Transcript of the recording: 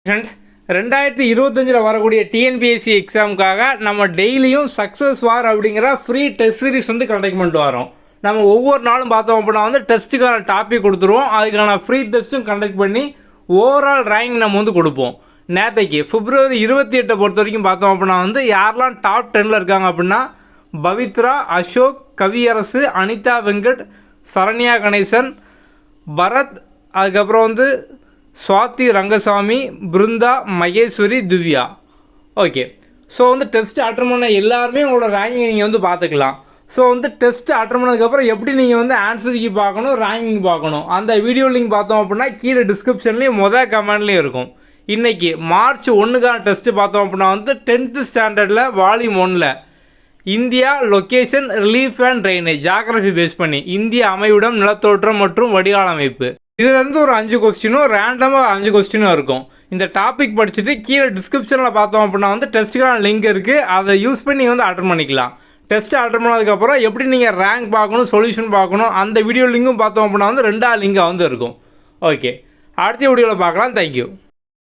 Friends 2025 வரக்கூடிய TNPSC எக்ஸாமுக்காக நம்ம டெய்லியும் சக்ஸஸ் வார் அப்படிங்கிற ஃப்ரீ டெஸ்ட் சீரிஸ் கண்டக்ட் பண்ணிட்டு வரோம். நம்ம ஒவ்வொரு நாளும் பார்த்தோம் அப்படின்னா டெஸ்ட்டுக்கான டாபிக் கொடுத்துருவோம். அதுக்கான ஃப்ரீ டெஸ்ட்டும் கண்டக்ட் பண்ணி ஓவரால் ரேங்க் நம்ம கொடுப்போம். நேற்றைக்கு February 28 பொறுத்த வரைக்கும் பார்த்தோம் அப்படின்னா யாரெல்லாம் டாப் 10ல் இருக்காங்க அப்படின்னா பவித்ரா, அசோக், கவியரசு, அனிதா வெங்கட், சரண்யா கணேசன், பரத், அதுக்கப்புறம் Swathi Rangasamy, Brindha, Maheswari, Divya. Okay, so test attend பண்ண எல்லாருமே உங்களோட ரேங்கிங் நீங்கள் பார்த்துக்கலாம். ஸோ டெஸ்ட் அட்டன் பண்ணதுக்கப்புறம் எப்படி நீங்கள் ஆன்சருக்கு பார்க்கணும், ரேங்கிங் பார்க்கணும், அந்த வீடியோ லிங்க் பார்த்தோம் அப்படின்னா கீழே டிஸ்கிரிப்ஷன்லேயும் கமெண்ட்லேயும் இருக்கும். இன்றைக்கி March 1க்கான டெஸ்ட்டு பார்த்தோம் அப்படின்னா 10th ஸ்டாண்டர்டில் வால்யூம் 1ல் India location, relief and drainage, geography base பண்ணி இந்திய அமைவிடம், நிலத்தோற்றம் மற்றும் வடிகால் அமைப்பு, இதுலேருந்து ஒரு 5 கொஸ்டினும் ரேண்டமாக 5 கொஸ்டினும் இருக்கும். இந்த டாபிக் படிச்சுட்டு கீழே டிஸ்கிரிப்ஷனில் பார்த்தோம் அப்படின்னா டெஸ்ட்டுக்கான லிங்க் இருக்குது. அதை யூஸ் பண்ணி அட்டன் பண்ணிக்கலாம். டெஸ்ட்டு அட்டன் பண்ணதுக்கப்புறம் எப்படி நீங்கள் ரேங்க் பார்க்கணும், சொல்யூஷன் பார்க்கணும், அந்த வீடியோ லிங்க்கும் பார்த்தோம் அப்படின்னா 2ஆவது லிங்காக இருக்கும். ஓகே, அடுத்த வீடியோவில் பார்க்கலாம். தேங்க்யூ.